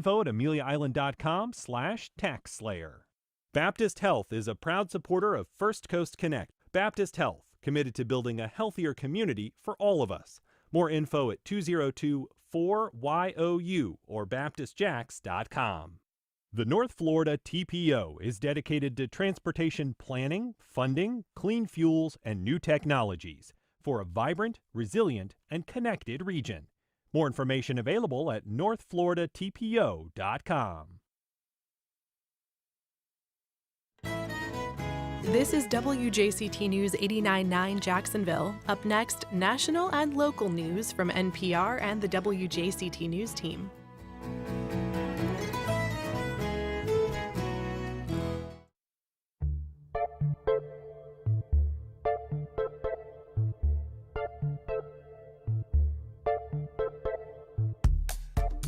info at ameliaisland.com/taxslayer. Baptist Health is a proud supporter of First Coast Connect. Baptist Health, committed to building a healthier community for all of us. More info at 202-4YOU or baptistjacks.com. The North Florida TPO is dedicated to transportation planning, funding, clean fuels, and new technologies for a vibrant, resilient, and connected region. More information available at northfloridatpo.com. This is WJCT News 89.9 Jacksonville. Up next, national and local news from NPR and the WJCT News team.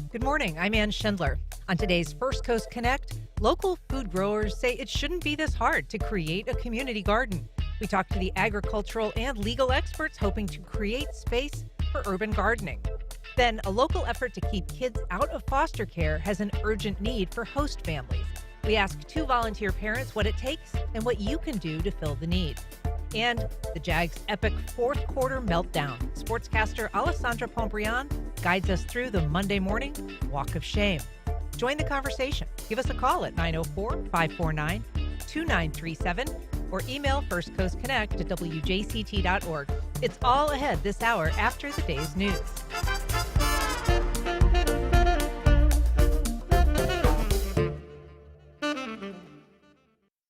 Good morning, I'm Ann Schindler. On today's First Coast Connect, local food growers say it shouldn't be this hard to create a community garden. We talked to the agricultural and legal experts hoping to create space for urban gardening. Then, a local effort to keep kids out of foster care has an urgent need for host families. We asked 2 volunteer parents what it takes and what you can do to fill the need. And the Jags' epic fourth quarter meltdown. Sportscaster Alessandra Pombrian guides us through the Monday morning walk of shame. Join the conversation. Give us a call at 904-549-2937 or email firstcoastconnect at wjct.org. It's all ahead this hour after the day's news.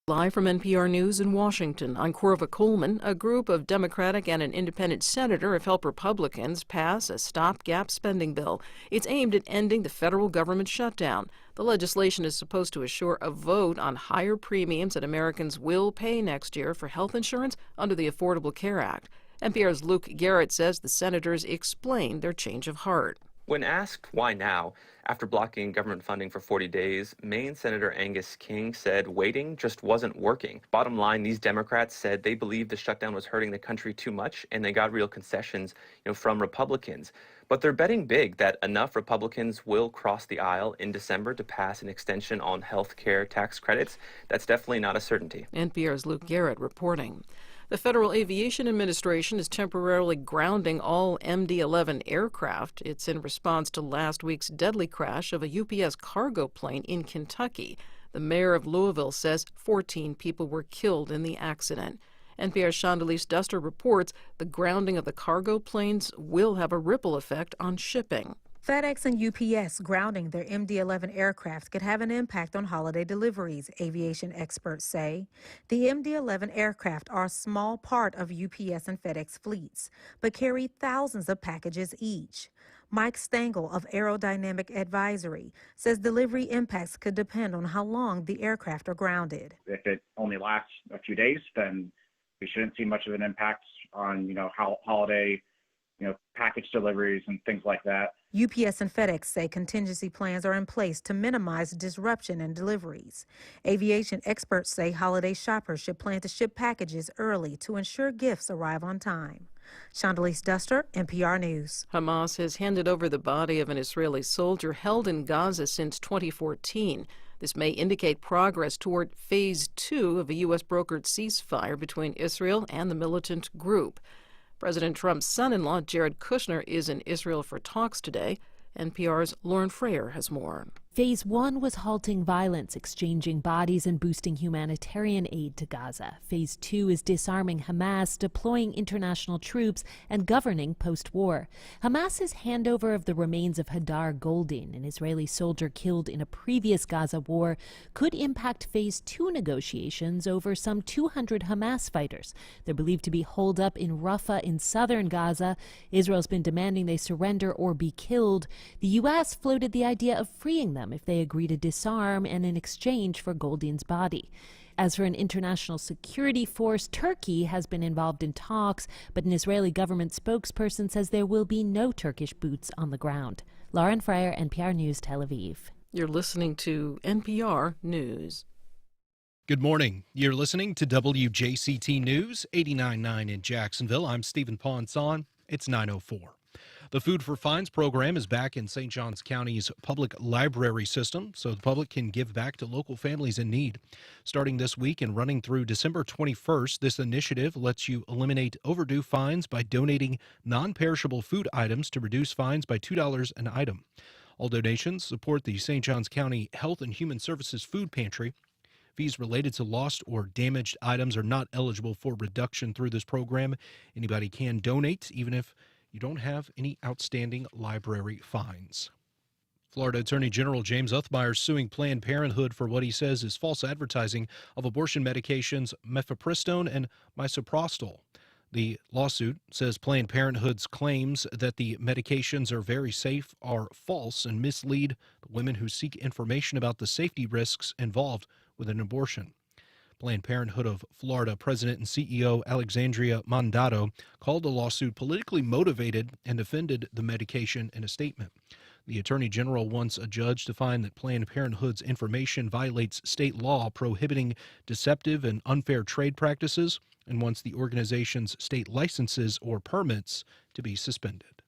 Live from NPR News in Washington, I'm Corva Coleman. A group of Democratic and an independent senator have helped Republicans pass a stopgap spending bill. It's aimed at ending the federal government shutdown. The legislation is supposed to assure a vote on higher premiums that Americans will pay next year for health insurance under the Affordable Care Act. NPR's Luke Garrett says the senators explained their change of heart. When asked why now, after blocking government funding for 40 days, Maine Senator Angus King said waiting just wasn't working. Bottom line, these Democrats said they believed the shutdown was hurting the country too much, and they got real concessions, from Republicans. But they're betting big that enough Republicans will cross the aisle in December to pass an extension on health care tax credits. That's definitely not a certainty. NPR's Luke Garrett reporting. The Federal Aviation Administration is temporarily grounding all MD-11 aircraft. It's in response to last week's deadly crash of a UPS cargo plane in Kentucky. The mayor of Louisville says 14 people were killed in the accident. NPR's Chandalise Duster reports the grounding of the cargo planes will have a ripple effect on shipping. FedEx and UPS grounding their MD-11 aircraft could have an impact on holiday deliveries, aviation experts say. The MD-11 aircraft are a small part of UPS and FedEx fleets, but carry thousands of packages each. Mike Stengel of Aerodynamic Advisory says delivery impacts could depend on how long the aircraft are grounded. If it only lasts a few days, then we shouldn't see much of an impact on, how holiday package deliveries and things like that. UPS and FedEx say contingency plans are in place to minimize disruption in deliveries. Aviation experts say holiday shoppers should plan to ship packages early to ensure gifts arrive on time. Chandalise Duster, NPR News. Hamas has handed over the body of an Israeli soldier held in Gaza since 2014. This may indicate progress toward Phase 2 of a U.S.-brokered ceasefire between Israel and the militant group. President Trump's son-in-law, Jared Kushner, is in Israel for talks today. NPR's Lauren Frayer has more. Phase 1 was halting violence, exchanging bodies, and boosting humanitarian aid to Gaza. Phase 2 is disarming Hamas, deploying international troops, and governing post-war. Hamas's handover of the remains of Hadar Goldin, an Israeli soldier killed in a previous Gaza war, could impact Phase 2 negotiations over some 200 Hamas fighters. They're believed to be holed up in Rafah in southern Gaza. Israel's been demanding they surrender or be killed. The U.S. floated the idea of freeing them if they agree to disarm and in exchange for Goldin's body. As for an international security force, Turkey has been involved in talks, but an Israeli government spokesperson says there will be no Turkish boots on the ground. Lauren Frayer, NPR News, Tel Aviv. You're listening to NPR News. Good morning. You're listening to WJCT News, 89.9 in Jacksonville. I'm Stephen Ponson. It's 9:04. The Food for Fines program is back in St. Johns County's public library system so the public can give back to local families in need. Starting this week and running through December 21st, this initiative lets you eliminate overdue fines by donating non-perishable food items to reduce fines by $2 an item. All donations support the St. Johns County Health and Human Services Food Pantry. Fees related to lost or damaged items are not eligible for reduction through this program. Anybody can donate, even if you don't have any outstanding library fines. Florida Attorney General James Uthmeier is suing Planned Parenthood for what he says is false advertising of abortion medications mifepristone and misoprostol. The lawsuit says Planned Parenthood's claims that the medications are very safe are false and mislead the women who seek information about the safety risks involved with an abortion. Planned Parenthood of Florida President and CEO Alexandria Mandato called the lawsuit politically motivated and defended the medication in a statement. The Attorney General wants a judge to find that Planned Parenthood's information violates state law prohibiting deceptive and unfair trade practices and wants the organization's state licenses or permits to be suspended.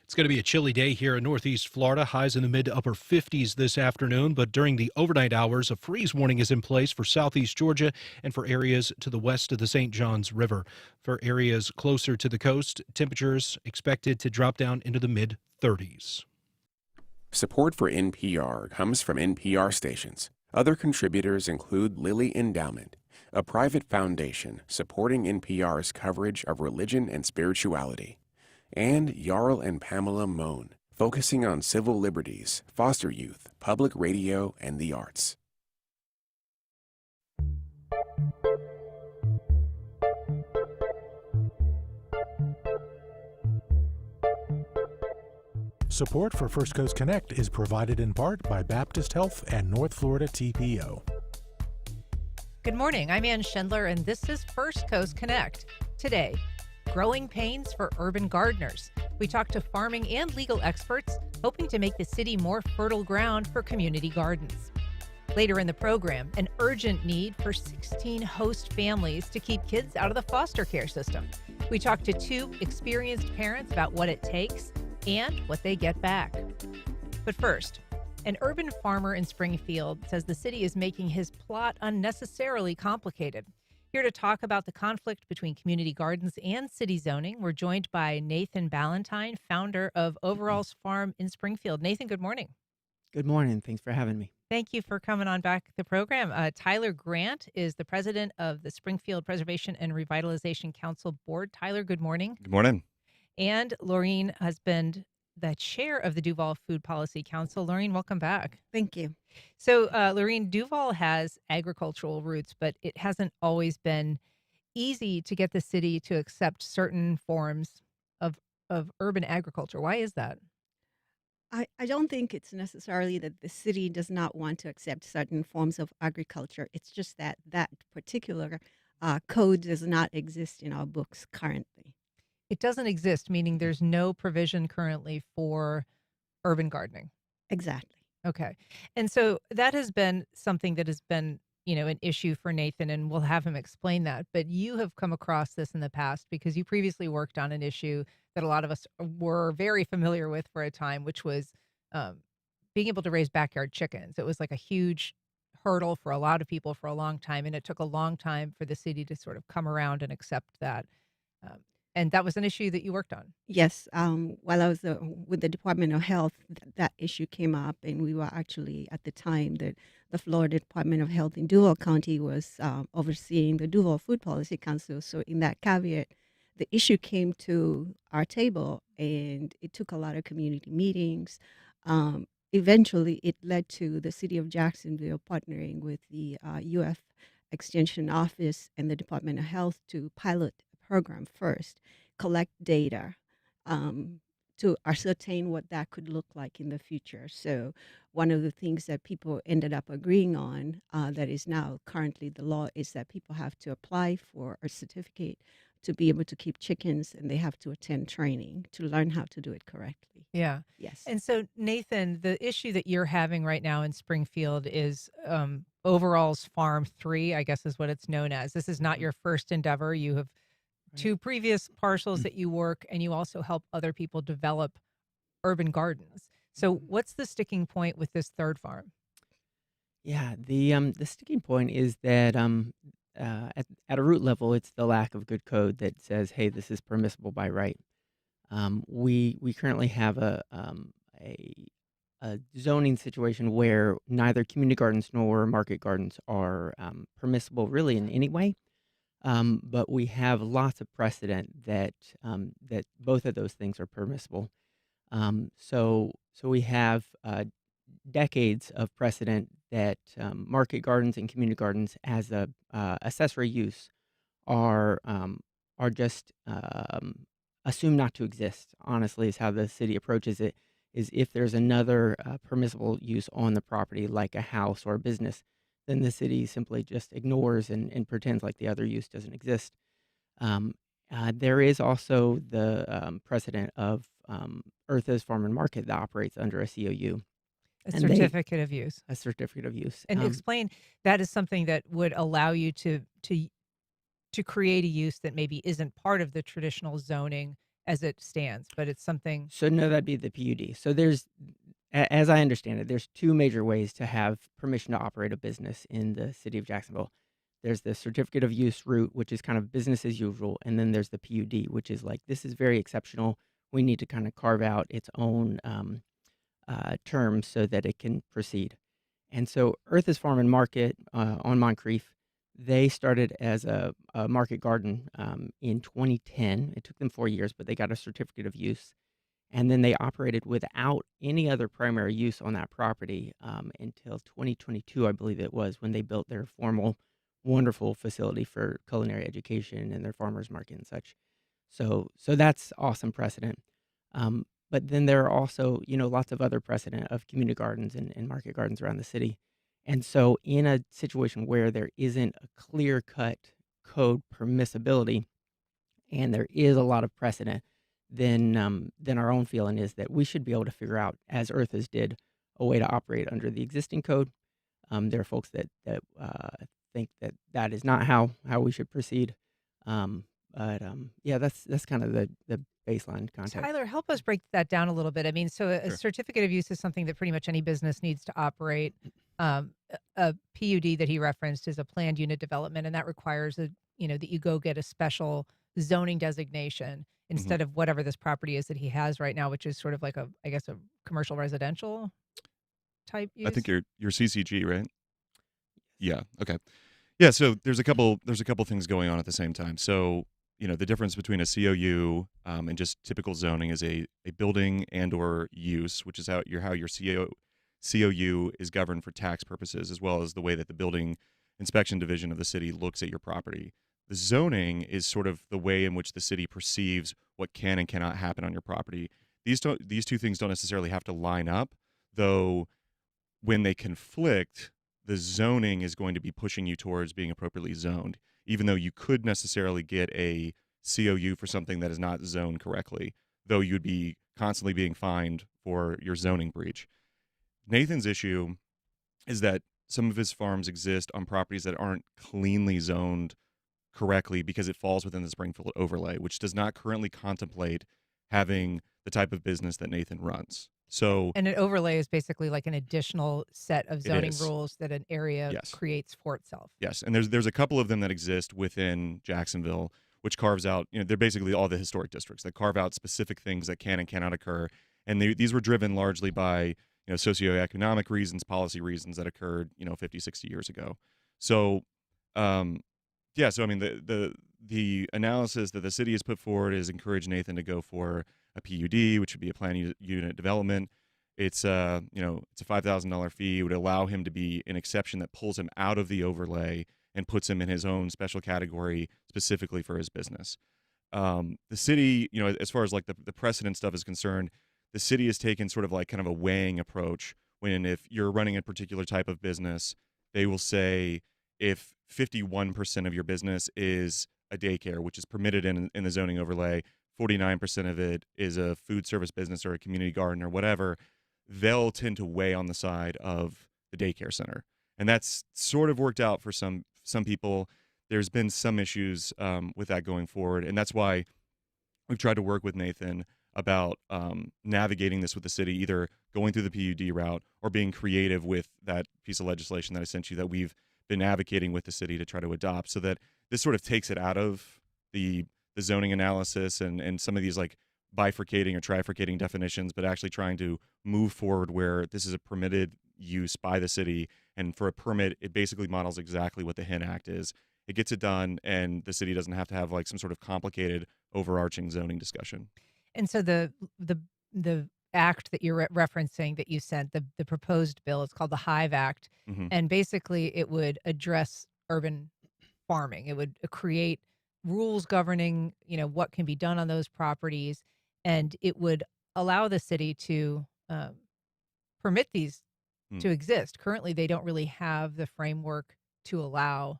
It's going to be a chilly day here in Northeast Florida, highs in the mid to upper 50s this afternoon, but during the overnight hours, a freeze warning is in place for southeast Georgia and for areas to the west of the St. Johns River. For areas closer to the coast, temperatures expected to drop down into the mid-30s. Support for NPR comes from NPR stations. Other contributors include Lilly Endowment, a private foundation supporting NPR's coverage of religion and spirituality, and Jarl and Pamela Mohn, focusing on civil liberties, foster youth, public radio, and the arts. Support for First Coast Connect is provided in part by Baptist Health and North Florida TPO. Good morning. I'm Ann Schindler, and this is First Coast Connect. Today, growing pains for urban gardeners. We talk to farming and legal experts, hoping to make the city more fertile ground for community gardens. Later in the program, an urgent need for 16 host families to keep kids out of the foster care system. We talk to two experienced parents about what it takes and what they get back. But first, an urban farmer in Springfield says the city is making his plot unnecessarily complicated. Here to talk about the conflict between community gardens and city zoning, we're joined by Nathan Ballentine, founder of Overall's Farm in Springfield. Nathan, good morning. Good morning. Thanks for having me. Thank you for coming on back to the program. Tyler Grant is the president of the Springfield Preservation and Revitalization Council Board. Tyler, good morning. Good morning. And Laureen has been the chair of the Duval Food Policy Council. Laureen, welcome back. Thank you. So, Laureen, Duval has agricultural roots, but it hasn't always been easy to get the city to accept certain forms of urban agriculture. Why is that? I don't think it's necessarily that the city does not want to accept certain forms of agriculture. It's just that that particular code does not exist in our books currently. It doesn't exist, meaning there's no provision currently for urban gardening. Exactly. Okay. And so that has been something that has been, an issue for Nathan, and we'll have him explain that. But you have come across this in the past because you previously worked on an issue that a lot of us were very familiar with for a time, which was being able to raise backyard chickens. It was like a huge hurdle for a lot of people for a long time, and it took a long time for the city to sort of come around and accept that. And that was an issue that you worked on. Yes. While I was with the Department of Health, that issue came up, and we were actually, at the time, that the Florida Department of Health in Duval County was overseeing the Duval Food Policy Council. So in that caveat, the issue came to our table, and it took a lot of community meetings. Eventually, it led to the city of Jacksonville partnering with the UF Extension Office and the Department of Health to pilot program first, collect data to ascertain what that could look like in the future. So one of the things that people ended up agreeing on that is now currently the law is that people have to apply for a certificate to be able to keep chickens, and they have to attend training to learn how to do it correctly. Yeah. Yes. And so, Nathan, the issue that you're having right now in Springfield is Overall's Farm 3, I guess is what it's known as. This is not your first endeavor. You have to previous parcels that you work, and you also help other people develop urban gardens. So what's the sticking point with this third farm? Yeah, the sticking point is that at a root level, it's the lack of good code that says, hey, this is permissible by right. We currently have a zoning situation where neither community gardens nor market gardens are permissible really in any way. But we have lots of precedent that that both of those things are permissible. So we have decades of precedent that market gardens and community gardens as a accessory use are just assumed not to exist. Honestly, is how the city approaches it. Is if there's another permissible use on the property, like a house or a business, then the city simply just ignores and pretends like the other use doesn't exist. There is also the precedent of Eartha's Farm and Market that operates under a COU. A certificate of use. A certificate of use. And explain, that is something that would allow you to create a use that maybe isn't part of the traditional zoning as it stands, but it's something. So no, that'd be the PUD. So there's, as I understand it, there's two major ways to have permission to operate a business in the city of Jacksonville. There's the certificate of use route, which is kind of business as usual, and then there's the PUD, which is like, this is very exceptional. We need to kind of carve out its own terms so that it can proceed. And so Eartha's Farm and Market on Moncrief, they started as a market garden in 2010. It took them 4 years, but they got a certificate of use. And then they operated without any other primary use on that property until 2022, I believe it was, when they built their formal, wonderful facility for culinary education and their farmers market and such. So that's awesome precedent. But then there are also, lots of other precedent of community gardens and market gardens around the city. And so in a situation where there isn't a clear-cut code permissibility and there is a lot of precedent, then our own feeling is that we should be able to figure out, as Eartha's did, a way to operate under the existing code. There are folks that think that is not how we should proceed. Yeah, that's kind of the baseline context. Tyler, help us break that down a little bit. I mean, so a certificate of use is something that pretty much any business needs to operate. A PUD that he referenced is a planned unit development, and that requires that you go get a special zoning designation instead of whatever this property is that he has right now, which is sort of like a commercial residential type use. I think you're CCG, right? Yeah. Okay. Yeah. So there's a couple things going on at the same time. So the difference between a COU and just typical zoning is a building and or use, which is how your COU is governed for tax purposes, as well as the way that the building inspection division of the city looks at your property. The zoning is sort of the way in which the city perceives what can and cannot happen on your property. These two things don't necessarily have to line up, though when they conflict, the zoning is going to be pushing you towards being appropriately zoned, even though you could necessarily get a COU for something that is not zoned correctly, though you'd be constantly being fined for your zoning breach. Nathan's issue is that some of his farms exist on properties that aren't cleanly zoned correctly because it falls within the Springfield overlay, which does not currently contemplate having the type of business that Nathan runs. So, and an overlay is basically like an additional set of zoning rules that an area creates for itself. Yes, and there's a couple of them that exist within Jacksonville, which carves out, they're basically all the historic districts that carve out specific things that can and cannot occur. And these were driven largely by, socioeconomic reasons, policy reasons that occurred, 50, 60 years ago. So, so I mean, the analysis that the city has put forward is encourage Nathan to go for a PUD, which would be a planned unit development. It's it's a $5,000 fee. It would allow him to be an exception that pulls him out of the overlay and puts him in his own special category specifically for his business. The city, as far as like the precedent stuff is concerned, the city has taken sort of like kind of a weighing approach when if you're running a particular type of business, they will say if 51% of your business is a daycare, which is permitted in the zoning overlay, 49% of it is a food service business or a community garden or whatever, they'll tend to weigh on the side of the daycare center. And that's sort of worked out for some people. there's been some issues with that going forward, and that's why we've tried to work with Nathan about navigating this with the city, either going through the PUD route or being creative with that piece of legislation that I sent you that we've been advocating with the city to try to adopt, so that this sort of takes it out of the zoning analysis and some of these like bifurcating or trifurcating definitions, but actually trying to move forward where this is a permitted use by the city. And for a permit, it basically models exactly what the HIN Act is. It gets it done, and the city doesn't have to have like some sort of complicated overarching zoning discussion. And so the act that you're referencing that you sent, the proposed bill, it's called the Hive Act, and basically it would address urban farming. It would create rules governing, what can be done on those properties, and it would allow the city to permit these to exist. Currently, they don't really have the framework to allow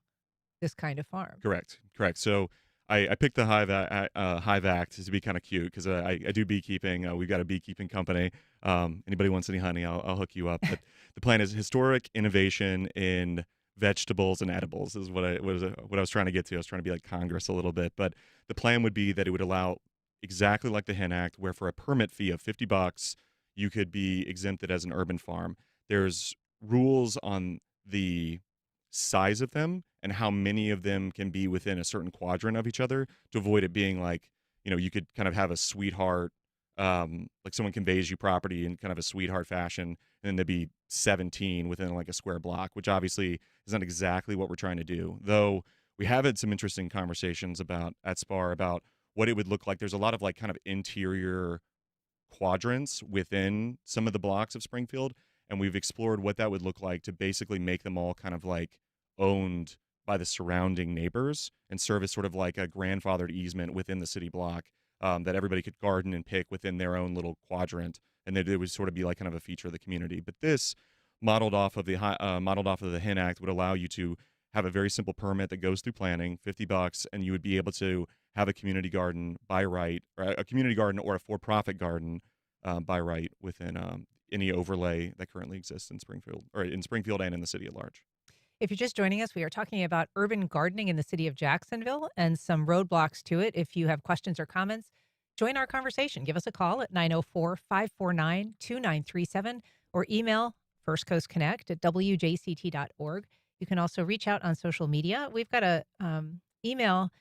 this kind of farm. Correct. So I picked the Hive Act to be kind of cute because I do beekeeping. We've got a beekeeping company. Anybody wants any honey, I'll hook you up. But the plan is historic innovation in vegetables and edibles is what I was trying to get to. I was trying to be like Congress a little bit, but the plan would be that it would allow exactly like the HIN Act, where for a permit fee of $50, you could be exempted as an urban farm. There's rules on the size of them and how many of them can be within a certain quadrant of each other to avoid it being like, you could kind of have a sweetheart, like someone conveys you property in kind of a sweetheart fashion, and then there'd be 17 within like a square block, which obviously is not exactly what we're trying to do. Though we have had some interesting conversations at SPAR about what it would look like. There's a lot of like kind of interior quadrants within some of the blocks of Springfield, and we've explored what that would look like to basically make them all kind of like owned by the surrounding neighbors and serve as sort of like a grandfathered easement within the city block, that everybody could garden and pick within their own little quadrant, and that it would sort of be like kind of a feature of the community. But this, modeled off of the HIN Act, would allow you to have a very simple permit that goes through planning, $50, and you would be able to have a community garden by right, or a community garden or a for-profit garden by right within any overlay that currently exists in Springfield and in the city at large. If you're just joining us, we are talking about urban gardening in the city of Jacksonville and some roadblocks to it. If you have questions or comments, join our conversation. Give us a call at 904-549-2937 or email firstcoastconnect@wjct.org. You can also reach out on social media. We've got a email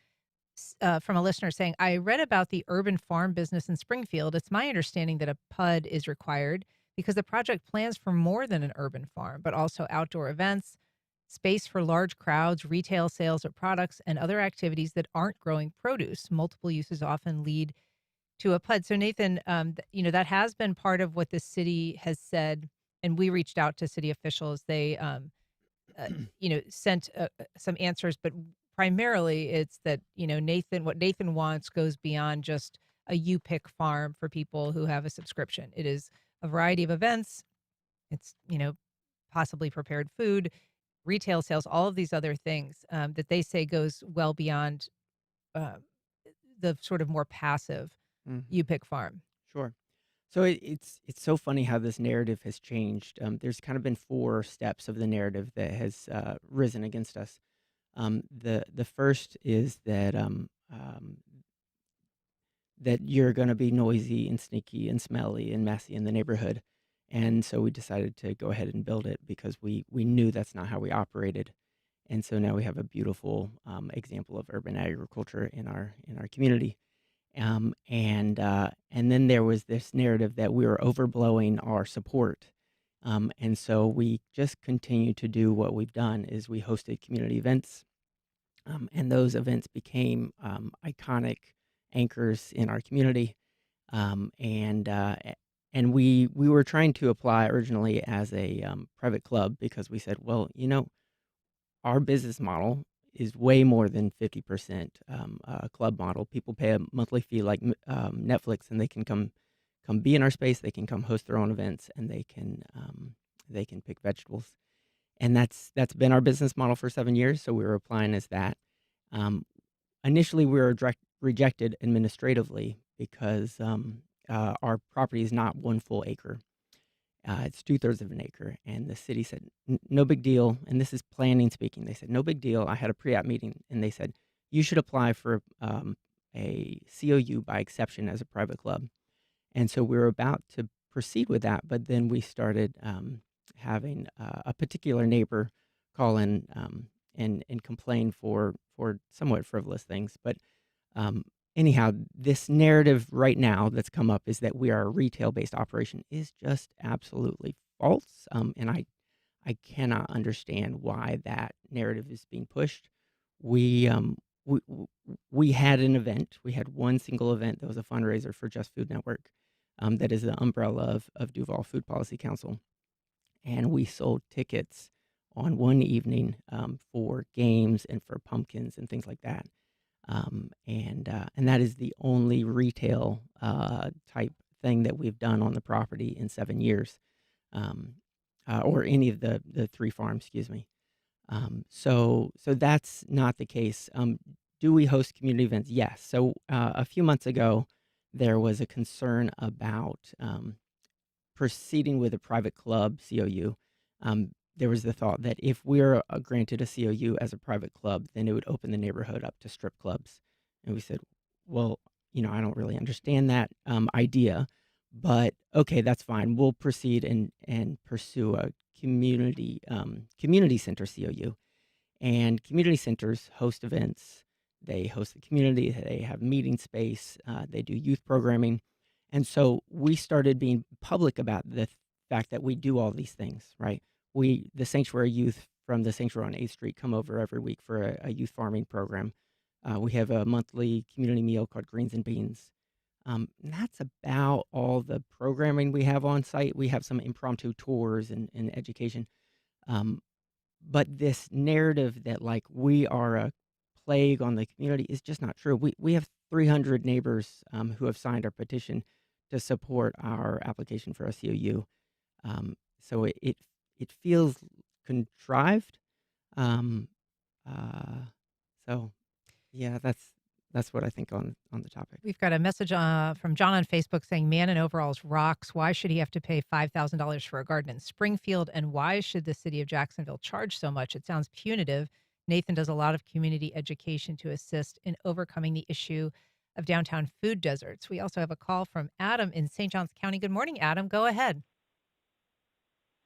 from a listener saying, I read about the urban farm business in Springfield. It's my understanding that a PUD is required because the project plans for more than an urban farm, but also outdoor events, space for large crowds, retail sales of products, and other activities that aren't growing produce. Multiple uses often lead to a PUD. So Nathan, that has been part of what the city has said, and we reached out to city officials. They, sent some answers, but primarily it's that, what Nathan wants goes beyond just a you-pick farm for people who have a subscription. It is a variety of events. It's, possibly prepared food, retail sales, all of these other things that they say goes well beyond the sort of more passive you-pick farm. Sure. So it's so funny how this narrative has changed. There's kind of been 4 steps of the narrative that has risen against us. The first is that that you're going to be noisy and sneaky and smelly and messy in the neighborhood, and so we decided to go ahead and build it because we knew that's not how we operated, and so now we have a beautiful example of urban agriculture in our community. And then there was this narrative that we were overblowing our support. And so we just continue to do what we've done is we hosted community events. And those events became iconic anchors in our community. And we were trying to apply originally as a private club because we said, well, our business model is way more than 50% club model. People pay a monthly fee like Netflix, and they can come be in our space. They can come host their own events, and they can pick vegetables. And that's been our business model for 7 years. So we were applying as that. Initially, we were rejected administratively because our property is not 1 full acre. It's 2/3 of an acre. And the city said, no big deal. And this is planning speaking. They said, no big deal. I had a pre-app meeting and they said, you should apply for a COU by exception as a private club. And so we were about to proceed with that, but then we started having a particular neighbor call in and complain for somewhat frivolous things. But anyhow, this narrative right now that's come up is that we are a retail-based operation is just absolutely false, and I cannot understand why that narrative is being pushed. We had an event. We had one single event that was a fundraiser for Just Food Network, that is the umbrella of Duval Food Policy Council, and we sold tickets on one evening for games and for pumpkins and things like that. And that is the only retail type thing that we've done on the property in 7 years, or any of the 3 farms, excuse me. So that's not the case. Do we host community events? Yes. So a few months ago, there was a concern about proceeding with a private club COU. There was the thought that if we're granted a COU as a private club, then it would open the neighborhood up to strip clubs. And we said, well, I don't really understand that idea, but okay, that's fine. We'll proceed and pursue a community center COU. And community centers host events. They host the community. They have meeting space. They do youth programming. And so we started being public about the fact that we do all these things, right? The Sanctuary youth from the Sanctuary on 8th Street come over every week for a youth farming program. We have a monthly community meal called Greens and Beans. And that's about all the programming we have on site. We have some impromptu tours and education. But this narrative that we are a plague on the community is just not true. We have 300 neighbors who have signed our petition to support our application for a COU. So it feels contrived. So yeah, that's what I think on the topic. We've got a message from John on Facebook saying, man in overalls rocks. Why should he have to pay $5,000 for a garden in Springfield? And why should the city of Jacksonville charge so much? It sounds punitive. Nathan does a lot of community education to assist in overcoming the issue of downtown food deserts. We also have a call from Adam in St. Johns County. Good morning, Adam. Go ahead.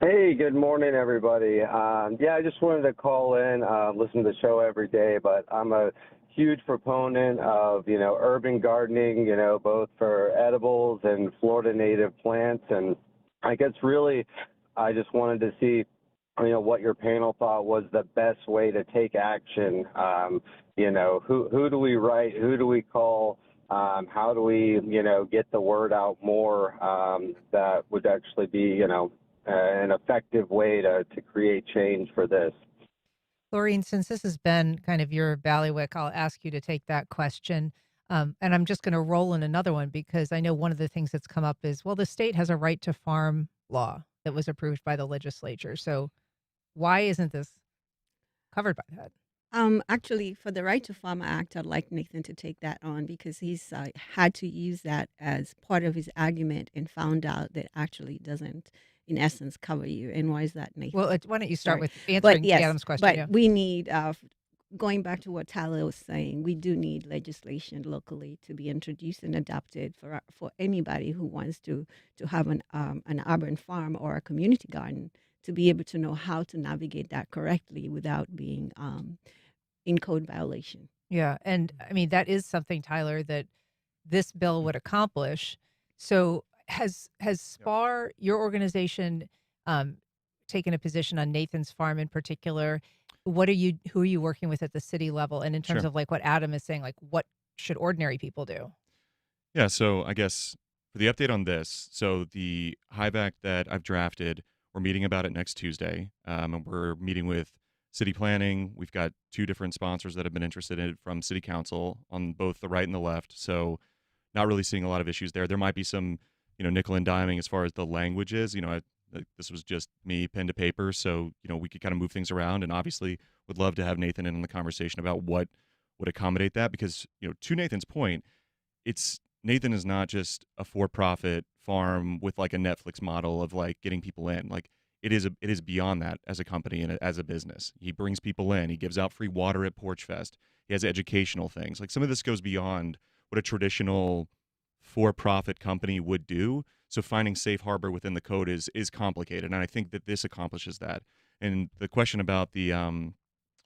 Hey, good morning, everybody. I just wanted to call in, listen to the show every day, but I'm a huge proponent of, urban gardening, both for edibles and Florida native plants. And I guess really I just wanted to see, what your panel thought was the best way to take action. Who do we write? Who do we call? How do we, get the word out more that would actually be, an effective way to create change for this? Laureen, since this has been kind of your bailiwick, I'll ask you to take that question. And I'm just going to roll in another one because I know one of the things that's come up is, well, the state has a right to farm law that was approved by the legislature. So why isn't this covered by that? Actually, for the Right to Farm Act, I'd like Nathan to take that on because he's had to use that as part of his argument and found out that actually doesn't, in essence, cover you. And why is that, Nathan? Well, why don't you start with answering Adam's question? But yeah. we need, going back to what Tyler was saying, we do need legislation locally to be introduced and adopted for anybody who wants to have an urban farm or a community garden, to be able to know how to navigate that correctly without being in code violation. Yeah. And I mean, that is something, Tyler, that this bill would accomplish. So has SPAR, your organization, taken a position on Nathan's farm in particular? Who are you working with at the city level? And in terms of what Adam is saying, what should ordinary people do? Yeah. So I guess for the update on this, so the HIVE Act that I've drafted, we're meeting about it next Tuesday. And we're meeting with city planning. We've got 2 different sponsors that have been interested in it from city council on both the right and the left. So not really seeing a lot of issues there. There might be some, nickel and diming as far as the language is. This was just me pen to paper. So, we could kind of move things around, and obviously would love to have Nathan in on the conversation about what would accommodate that, because, to Nathan's point, it's Nathan is not just a for-profit farm with like a Netflix model of like getting people in. Like it is beyond that as a company and as a business. He brings people in. He gives out free water at Porch Fest. He has educational things. Like some of this goes beyond what a traditional for-profit company would do. So finding safe harbor within the code is complicated, and I think that this accomplishes that. And the question about the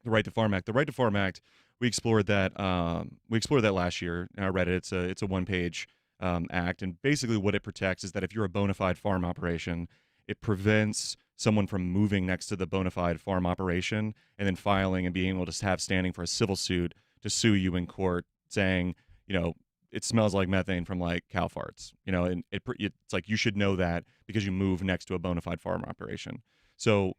Right to Farm Act, the Right to Farm Act, we explored that last year. And I read it. It's a one-page act, and basically what it protects is that if you're a bona fide farm operation, it prevents someone from moving next to the bona fide farm operation and then filing and being able to have standing for a civil suit to sue you in court, saying, it smells like methane from like cow farts, and it's like you should know that because you move next to a bona fide farm operation. So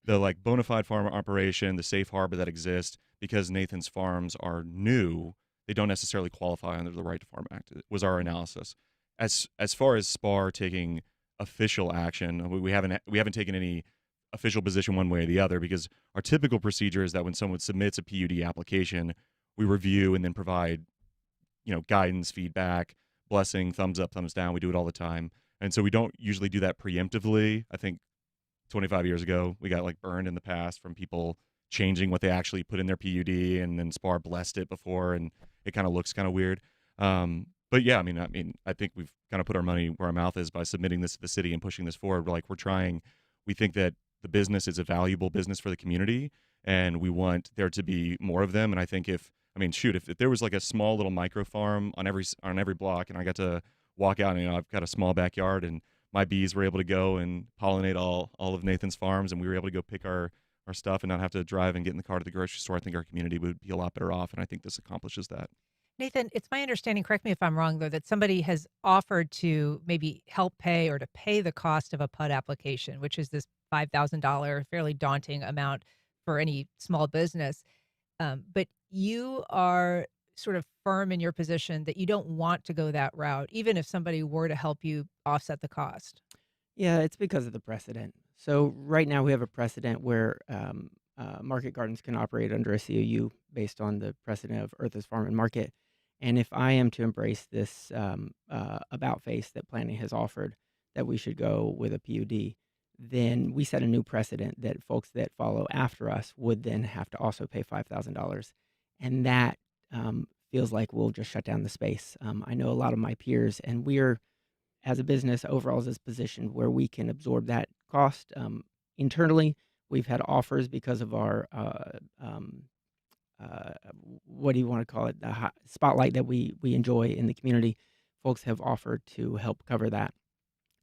the like bona fide farm operation, the safe harbor that exists, because Nathan's farms are new, they don't necessarily qualify under the Right to Farm Act. It was our analysis. As far as SPAR taking official action, we haven't taken any official position one way or the other, because our typical procedure is that when someone submits a PUD application, we review and then provide guidance, feedback, blessing, thumbs up, thumbs down. We do it all the time. And so we don't usually do that preemptively. I think 25 years ago, we got like burned in the past from people changing what they actually put in their PUD, and then SPAR blessed it before, and it kind of looks kind of weird. But yeah, I mean, I think we've kind of put our money where our mouth is by submitting this to the city and pushing this forward. We think that the business is a valuable business for the community, and we want there to be more of them. And I think if there was like a small little micro farm on every block, and I got to walk out, and I've got a small backyard, and my bees were able to go and pollinate all of Nathan's farms, and we were able to go pick our stuff and not have to drive and get in the car to the grocery store, I think our community would be a lot better off, and I think this accomplishes that. Nathan, it's my understanding, correct me if I'm wrong, though, that somebody has offered to maybe help pay or to pay the cost of a PUD application, which is this $5,000 fairly daunting amount for any small business. But you are sort of firm in your position that you don't want to go that route, even if somebody were to help you offset the cost. Yeah, it's because of the precedent. So right now we have a precedent where market gardens can operate under a COU based on the precedent of Earth's Farm and Market. And if I am to embrace this about face that planning has offered, that we should go with a PUD, then we set a new precedent that folks that follow after us would then have to also pay $5,000. And that feels like we'll just shut down the space. I know a lot of my peers, and we're, as a business, overall is positioned where we can absorb that cost internally. We've had offers because of our, what do you want to call it, the spotlight that we enjoy in the community. Folks have offered to help cover that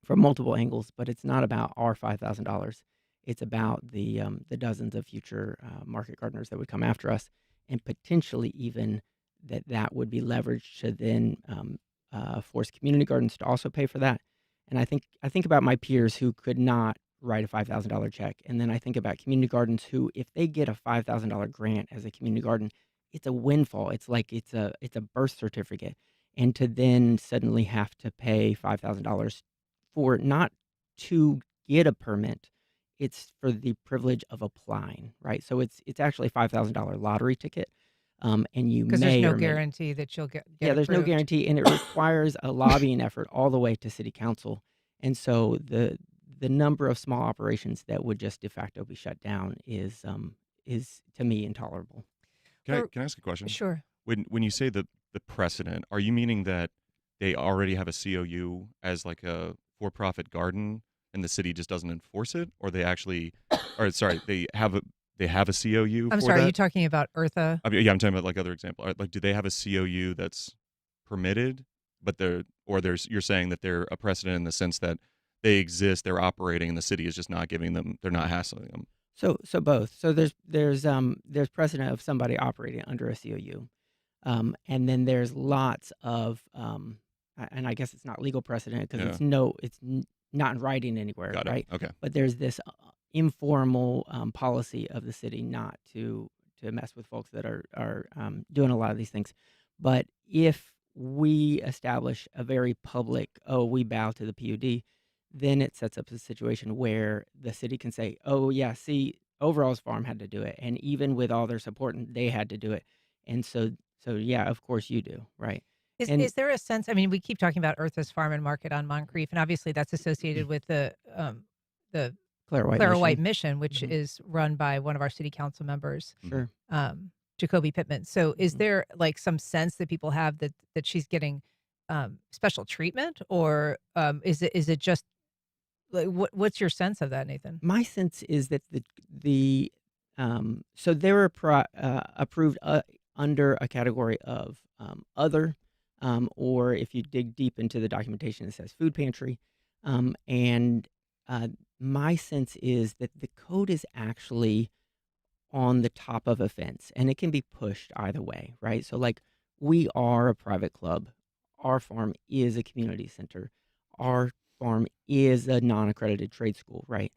from multiple angles, but it's not about our $5,000. It's about the dozens of future market gardeners that would come after us, and potentially even that would be leveraged to then force community gardens to also pay for that. And I think about my peers who could not write a $5,000 check, and then I think about community gardens who, if they get a $5,000 grant as a community garden, it's a windfall. It's like it's a birth certificate, and to then suddenly have to pay $5,000 for not to get a permit, it's for the privilege of applying, right? So it's actually a $5,000 lottery ticket. And you because may there's no or may guarantee that you'll get there's no approved. guarantee, and it requires a lobbying effort all the way to city council. And so the number of small operations that would just de facto be shut down is to me intolerable. Can I ask a question? Sure. When you say the precedent, are you meaning that they already have a COU as like a for-profit garden and the city just doesn't enforce it, or they actually, or sorry, they have a COU? I'm for sorry, that? are you talking about Eartha? I mean, yeah, I'm talking about like other example. Like, do they have a COU that's permitted, but you're saying that they're a precedent in the sense that they exist, they're operating, and the city is just not giving them, they're not hassling them. So both. So there's precedent of somebody operating under a COU, and then there's lots of and I guess it's not legal precedent because it's not in writing anywhere, Got it. right? Okay. But there's this informal policy of the city not to mess with folks that are doing a lot of these things. But if we establish a very public, we bow to the PUD, then it sets up a situation where the city can say, oh yeah, see, Overall's Farm had to do it, and even with all their support, they had to do it, and so yeah, of course you do, right? Is there a sense? I mean, we keep talking about Earth's Farm and Market on Moncrief, and obviously that's associated with the Clara White Mission. Mission, which is run by one of our city council members, Sure. Jacoby Pittman. So, is Mhm. there like some sense that people have that she's getting special treatment, or is it just like what's your sense of that, Nathan? My sense is that so they were approved under a category of other, or if you dig deep into the documentation, it says food pantry. And my sense is that the code is actually on the top of a fence, and it can be pushed either way, right? So, like, we are a private club. Our farm is a community center. Our farm is a non-accredited trade school, right?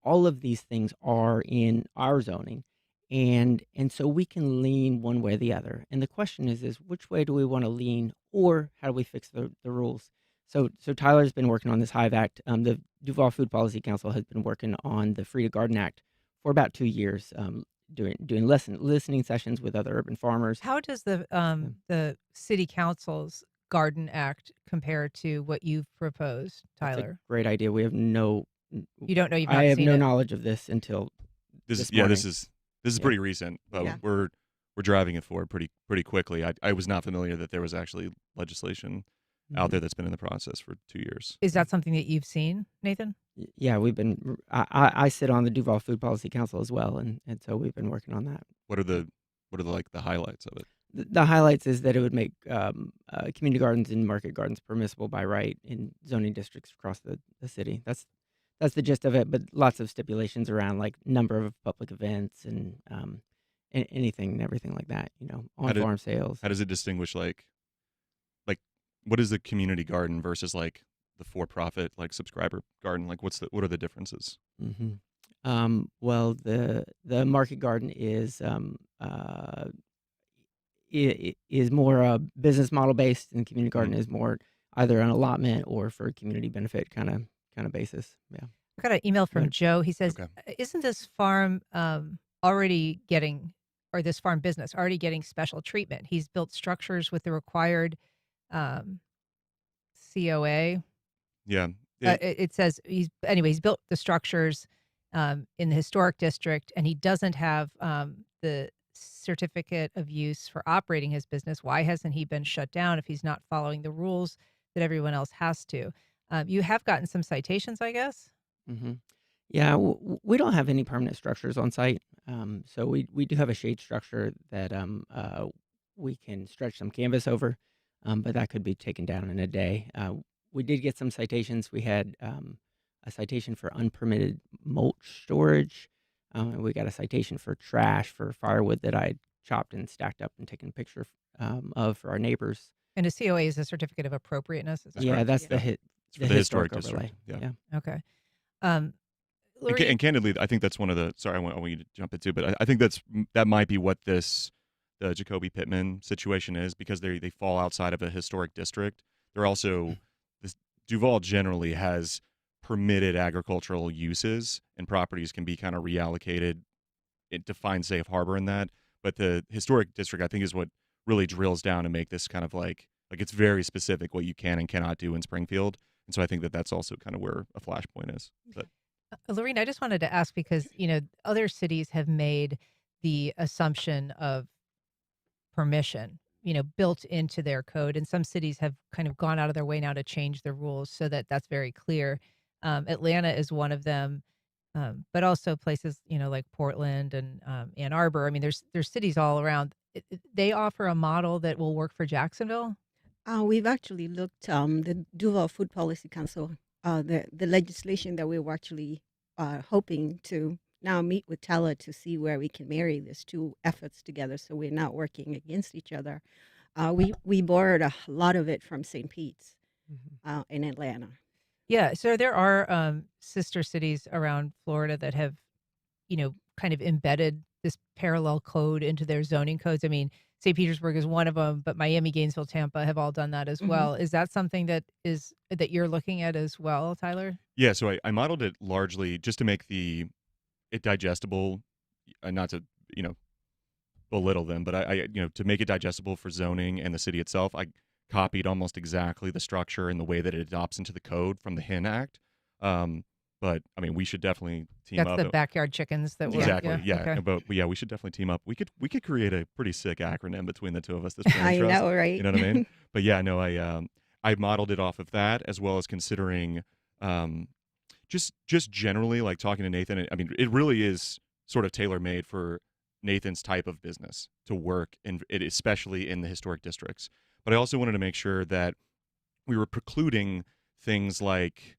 All of these things are in our zoning, and so we can lean one way or the other. And the question is which way do we want to lean, or how do we fix the rules? So Tyler's been working on this Hive Act. The Duval Food Policy Council has been working on the Free to Garden Act for about 2 years, doing listening sessions with other urban farmers. How does the city council's Garden Act compare to what you've proposed, That's a Tyler? great idea. We have no. You don't know. You've not I have seen no it. knowledge of this until this morning. This is Yeah. pretty recent, but Yeah. we're driving it forward pretty quickly. I was not familiar that there was actually legislation out there that's been in the process for 2 years. Is that something that you've seen, Nathan? Yeah, we've been. I sit on the Duval Food Policy Council as well, and so we've been working on that. What are the like the highlights of it? The highlights is that it would make community gardens and market gardens permissible by right in zoning districts across the city. That's the gist of it, but lots of stipulations around like number of public events and anything and everything like that. On farm sales. How does it distinguish like what is the community garden versus like the for-profit like subscriber garden? Like what are the differences? Mm-hmm. Well, the market garden is is more business model based, and the community garden is more either an allotment or for community benefit kind of basis. Yeah. I got an email from Joe. He says, Okay. "Isn't this farm already getting, or this farm business already getting special treatment? He's built structures with the required COA." Yeah. It says he's built the structures in the historic district, and he doesn't have the certificate of use for operating his business. Why hasn't he been shut down if he's not following the rules that everyone else has to? You have gotten some citations, I guess. Mm-hmm. Yeah, we don't have any permanent structures on site. So we do have a shade structure that we can stretch some canvas over, but that could be taken down in a day. We did get some citations. We had a citation for unpermitted mulch storage. And we got a citation for trash for firewood that I had chopped and stacked up and taken a picture of for our neighbors. And a COA is a certificate of appropriateness. Is that Yeah, correct? that's Yeah. the the historic overlay. district. Yeah. Okay. And Laureen, candidly, I think that's one of the. Sorry, I want you to jump into, but I think that might be what the Jacoby Pittman situation is, because they fall outside of a historic district. They're also Duval generally has permitted agricultural uses, and properties can be kind of reallocated to find safe harbor in that. But the historic district, I think, is what really drills down to make this kind of like it's very specific what you can and cannot do in Springfield. And so I think that's also kind of where a flashpoint is. But Laureen, I just wanted to ask because, other cities have made the assumption of permission, built into their code. And some cities have kind of gone out of their way now to change the rules so that that's very clear. Atlanta is one of them, but also places, like Portland and Ann Arbor. I mean, there's cities all around. They offer a model that will work for Jacksonville. We've actually looked, the Duval Food Policy Council, the legislation that we were actually hoping to now meet with Tyler to see where we can marry these two efforts together so we're not working against each other. We borrowed a lot of it from St. Pete's in Atlanta. Yeah, so there are sister cities around Florida that have, kind of embedded this parallel code into their zoning codes. I mean, St. Petersburg is one of them, but Miami, Gainesville, Tampa have all done that as well. Is that something that you're looking at as well, Tyler? yeah, so I modeled it largely just to make it digestible, not to belittle them, but I to make it digestible for zoning and the city itself. copied almost exactly the structure and the way that it adopts into the code from the HIN Act. But I mean, we should definitely team That's up. the backyard chickens that were. Exactly. Yeah. Okay. But yeah, we should definitely team up. We could create a pretty sick acronym between the two of us. This brain I trust. know, right? You know what I mean? But yeah, no, I modeled it off of that, as well as considering just generally, like, talking to Nathan. I mean, it really is sort of tailor made for Nathan's type of business to work in it, especially in the historic districts. But I also wanted to make sure that we were precluding things like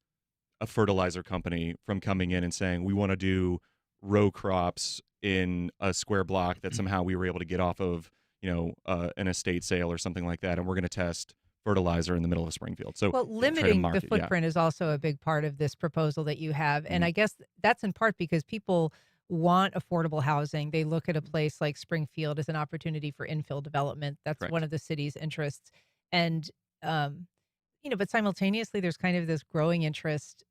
a fertilizer company from coming in and saying, we want to do row crops in a square block that somehow we were able to get off of, an estate sale or something like that, and we're going to test fertilizer in the middle of Springfield. So, well, try to limiting the market, footprint is also a big part of this proposal that you have. And Mhm. I guess that's in part because people want affordable housing. They look at a place like Springfield as an opportunity for infill development. That's Correct. one of the city's interests. And, but simultaneously, there's kind of this growing interest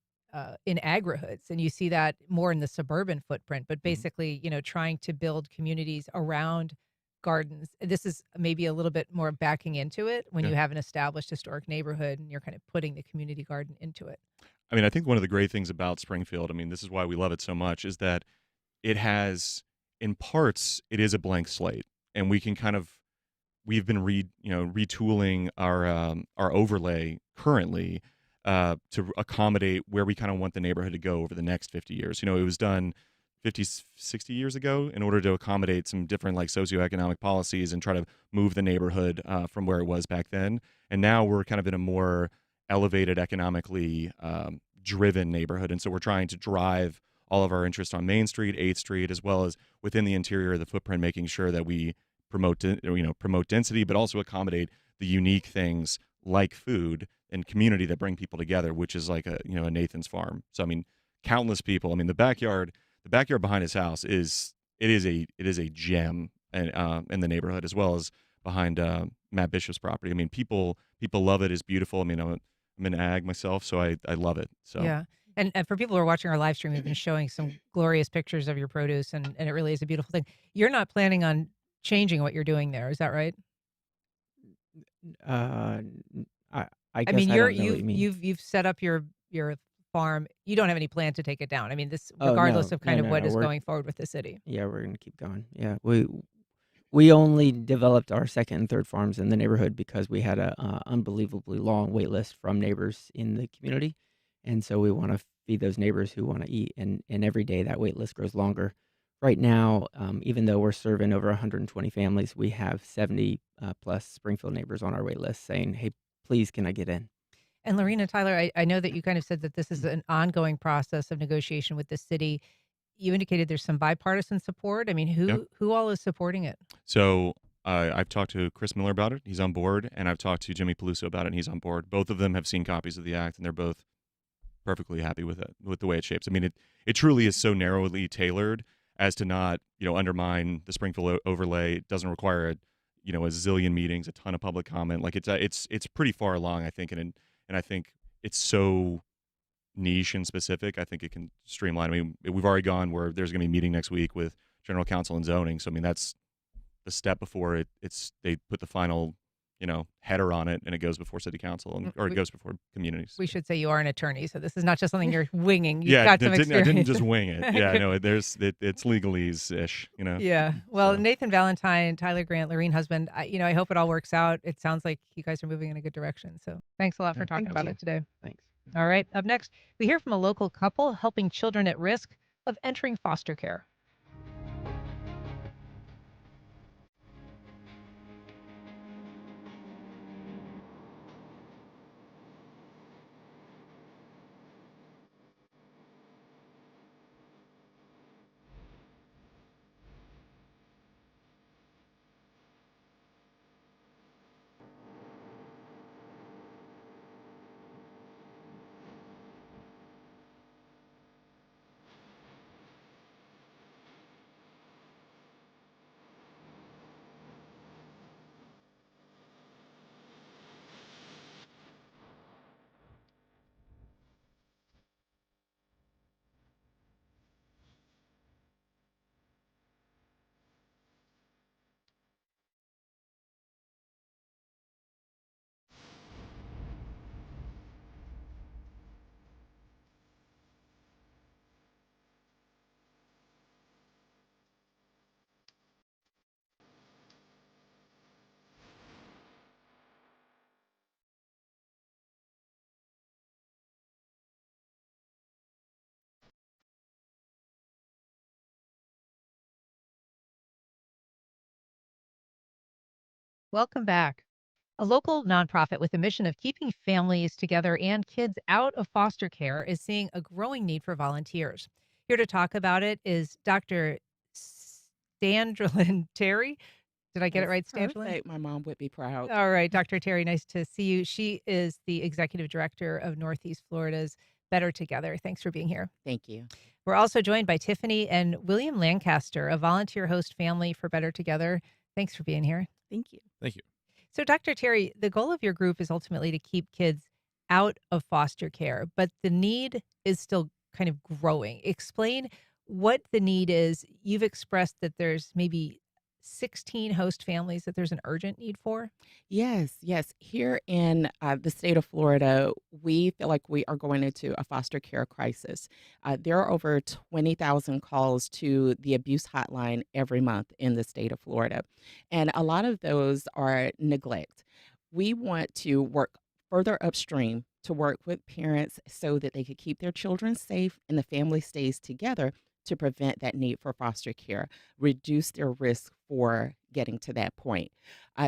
in agrihoods. And you see that more in the suburban footprint, but basically, trying to build communities around gardens. This is maybe a little bit more backing into it when Yeah. you have an established historic neighborhood and you're kind of putting the community garden into it. I mean, I think one of the great things about Springfield, I mean, this is why we love it so much, is that it has, in parts, it is a blank slate, and we've been retooling our overlay currently to accommodate where we kind of want the neighborhood to go over the next 50 years. It was done 50, 60 years ago in order to accommodate some different like socioeconomic policies and try to move the neighborhood from where it was back then. And now we're kind of in a more elevated, economically driven neighborhood. And so we're trying to drive all of our interest on Main Street, 8th Street, as well as within the interior of the footprint, making sure that we promote density, but also accommodate the unique things like food and community that bring people together, which is like a Nathan's farm. So I mean, countless people. I mean, the backyard behind his house is a gem, and in the neighborhood, as well as behind Matt Bishop's property. I mean, people love it. It's beautiful. I mean, I'm an ag myself, so I love it. So Yeah. And for people who are watching our live stream, we've been showing some glorious pictures of your produce, and it really is a beautiful thing. You're not planning on changing what you're doing there, is that right? I I guess mean, I don't know what you mean. you've set up your farm. You don't have any plan to take it down. I mean, this Oh, regardless no. of kind of No, what no, is we're going forward with the city. Yeah, we're gonna keep going. Yeah, we only developed our second and third farms in the neighborhood because we had a unbelievably long wait list from neighbors in the community, and so we want to feed those neighbors who want to eat, and every day that wait list grows longer. Right now, even though we're serving over 120 families, we have 70 plus Springfield neighbors on our wait list saying, "Hey, please, can I get in?" And Laureen and Tyler, I know that you kind of said that this is an ongoing process of negotiation with the city. You indicated there's some bipartisan support. I mean, Yeah. who all is supporting it? So I've talked to Chris Miller about it. He's on board. And I've talked to Jimmy Peluso about it, and he's on board. Both of them have seen copies of the act, and they're both perfectly happy with it, with the way it shapes. I mean, it truly is so narrowly tailored as to not, undermine the Springfield overlay. It doesn't require a zillion meetings, a ton of public comment. Like it's pretty far along, I think, and I think it's so niche and specific. I think it can streamline. I mean, we've already gone where there's going to be a meeting next week with General Counsel and Zoning. So I mean, that's the step before they put the final header on it, and it goes before City Council, or it goes before communities. We should say you are an attorney, so this is not just something you're winging. You've Yeah, got some I experience. didn't just wing it. Yeah, no, it's legalese-ish. Yeah. Well, So. Nathan Ballentine, Tyler Grant, Laureen husband, I hope it all works out. It sounds like you guys are moving in a good direction. So thanks a lot for talking about it today. Thanks. All right. Up next, we hear from a local couple helping children at risk of entering foster care. Welcome back. A local nonprofit with a mission of keeping families together and kids out of foster care is seeing a growing need for volunteers. Here to talk about it is Dr. Standrelin Terry. Did I get it That's right, Standrelin? perfect. My mom would be proud. All right, Dr. Terry, nice to see you. She is the executive director of Northeast Florida's Better Together. Thanks for being here. Thank you. We're also joined by Tiffany and William Lancaster, a volunteer host family for Better Together. Thanks for being here. Thank you. Thank you. So, Dr. Terry, the goal of your group is ultimately to keep kids out of foster care, but the need is still kind of growing. Explain what the need is. You've expressed that there's maybe 16 host families that there's an urgent need for. Yes, yes. Here in the state of Florida, we feel like we are going into a foster care crisis. There are over 20,000 calls to the abuse hotline every month in the state of Florida, and a lot of those are neglect. We want to work further upstream to work with parents so that they could keep their children safe and the family stays together to prevent that need for foster care, reduce their risk for getting to that point.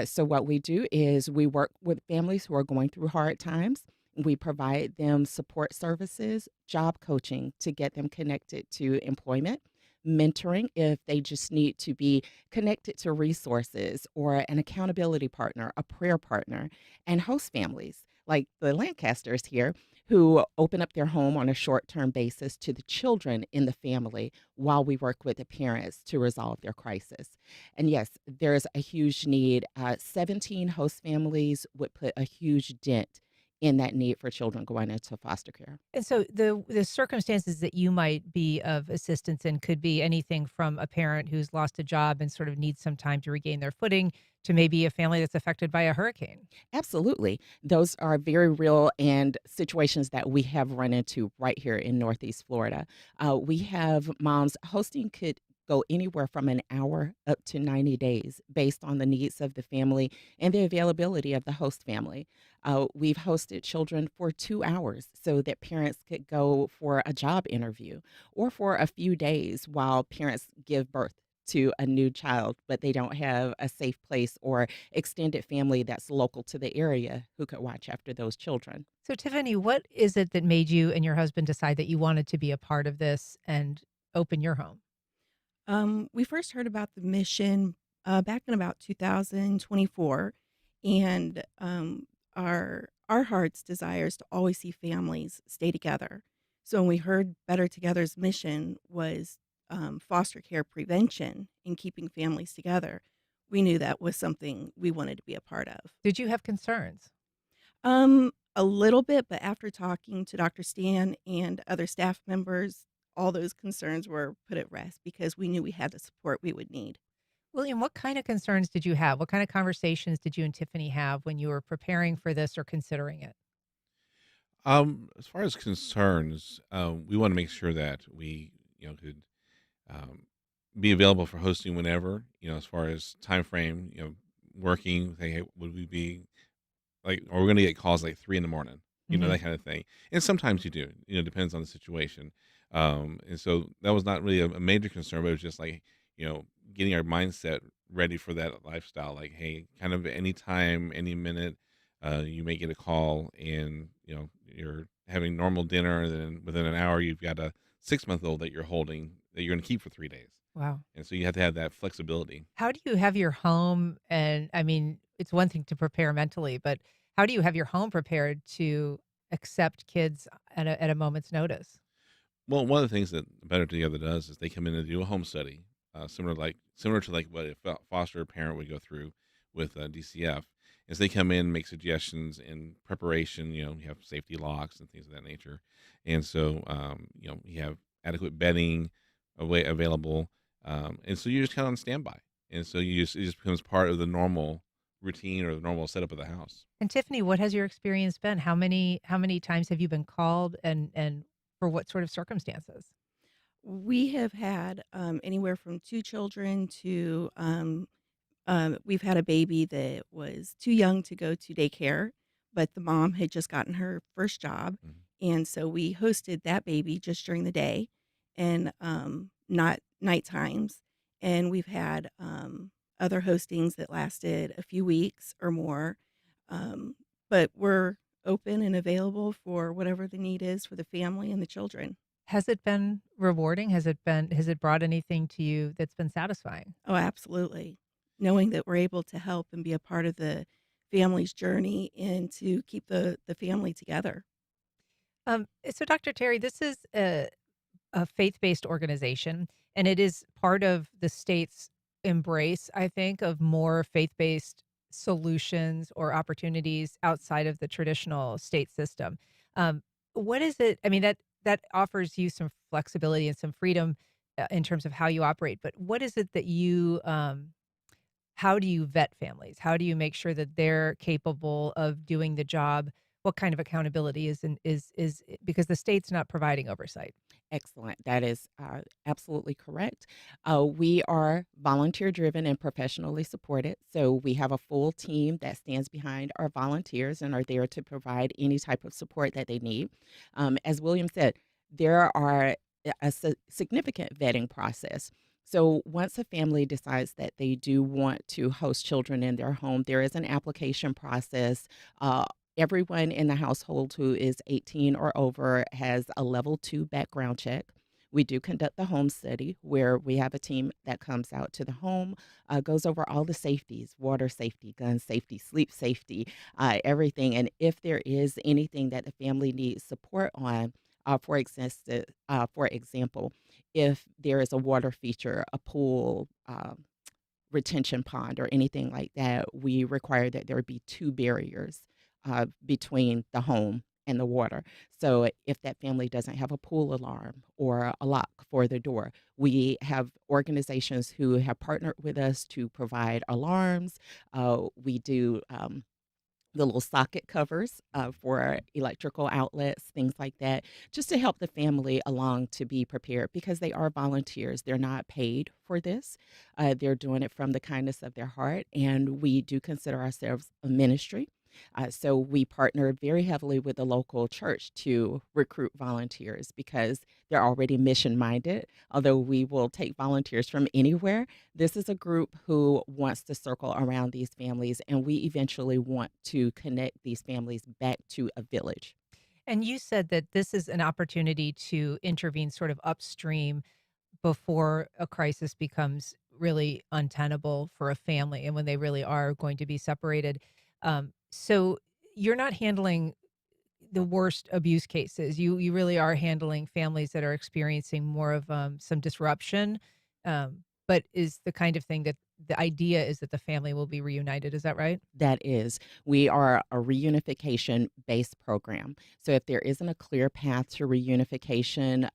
So, what we do is we work with families who are going through hard times. We provide them support services, job coaching to get them connected to employment, mentoring if they just need to be connected to resources or an accountability partner, a prayer partner, and host families like the Lancasters here who open up their home on a short-term basis to the children in the family while we work with the parents to resolve their crisis. And yes, there's a huge need. 17 host families would put a huge dent in that need for children going into foster care. And so the circumstances that you might be of assistance in could be anything from a parent who's lost a job and sort of needs some time to regain their footing to maybe a family that's affected by a hurricane. Absolutely. Those are very real and situations that we have run into right here in Northeast Florida. We have moms hosting could go anywhere from an hour up to 90 days based on the needs of the family and the availability of the host family. We've hosted children for 2 hours so that parents could go for a job interview or for a few days while parents give birth to a new child, but they don't have a safe place or extended family that's local to the area who could watch after those children. So, Tiffany, what is it that made you and your husband decide that you wanted to be a part of this and open your home? We first heard about the mission back in about 2024, and our heart's desire is to always see families stay together. So when we heard Better Together's mission was foster care prevention and keeping families together, we knew that was something we wanted to be a part of. Did you have concerns? A little bit, but after talking to Dr. Stan and other staff members, all those concerns were put at rest because we knew we had the support we would need. William, what kind of concerns did you have? What kind of conversations did you and Tiffany have when you were preparing for this or considering it? As far as concerns, we want to make sure that we, could be available for hosting whenever. As far as time frame, working. Hey, would we be like? Are we going to get calls like 3 a.m? That kind of thing. And sometimes you do. Depends on the situation. And so that was not really a major concern, but it was just like getting our mindset ready for that lifestyle. Like, hey, kind of any time, any minute, you may get a call, and you're having normal dinner, and then within an hour, you've got a 6-month-old that you're holding that you're going to keep for 3 days. Wow. And so you have to have that flexibility. How do you have your home? And I mean, it's one thing to prepare mentally, but how do you have your home prepared to accept kids at a moment's notice? Well, one of the things that Better Together does is they come in and do a home study, similar to like what a foster parent would go through with DCF. Is they come in, make suggestions in preparation. You have safety locks and things of that nature, and so you have adequate bedding available, and so you're just kind of on standby, and so it just becomes part of the normal routine or the normal setup of the house. And Tiffany, what has your experience been? How many times have you been called, and for what sort of circumstances? We have had anywhere from 2 children to we've had a baby that was too young to go to daycare, but the mom had just gotten her first job. And so we hosted that baby just during the day and not night times. And we've had other hostings that lasted a few weeks or more. But we're open and available for whatever the need is for the family and the children. Has it been rewarding? Has it brought anything to you that's been satisfying? Oh, absolutely. Knowing that we're able to help and be a part of the family's journey and to keep the family together. So, Dr. Terry, this is a faith-based organization, and it is part of the state's embrace, I think, of more faith-based solutions or opportunities outside of the traditional state system. Um, what is it? I mean, that offers you some flexibility and some freedom in terms of how you operate. But what is it that how do you vet families? How do you make sure that they're capable of doing the job? What kind of accountability is because the state's not providing oversight? Excellent. That is absolutely correct. We are volunteer driven and professionally supported. So we have a full team that stands behind our volunteers and are there to provide any type of support that they need. As William said, there are significant vetting process. So once a family decides that they do want to host children in their home, there is an application process. Everyone in the household who is 18 or over has a level 2 background check. We do conduct the home study where we have a team that comes out to the home, goes over all the safeties, water safety, gun safety, sleep safety, everything. And if there is anything that the family needs support on, for example, if there is a water feature, a pool, retention pond, or anything like that, we require that there be two barriers between the home and the water. So if that family doesn't have a pool alarm or a lock for the door, we have organizations who have partnered with us to provide alarms. We do the little socket covers for electrical outlets, things like that, just to help the family along to be prepared because they are volunteers. They're not paid for this. They're doing it from the kindness of their heart, and we do consider ourselves a ministry. So we partner very heavily with the local church to recruit volunteers because they're already mission minded. Although we will take volunteers from anywhere, this is a group who wants to circle around these families, and we eventually want to connect these families back to a village. And you said that this is an opportunity to intervene sort of upstream before a crisis becomes really untenable for a family and when they really are going to be separated. So you're not handling the worst abuse cases. You really are handling families that are experiencing more of some disruption, but is the kind of thing that the idea is that the family will be reunited. Is that right? That is, we are a reunification based program. So if there isn't a clear path to reunification,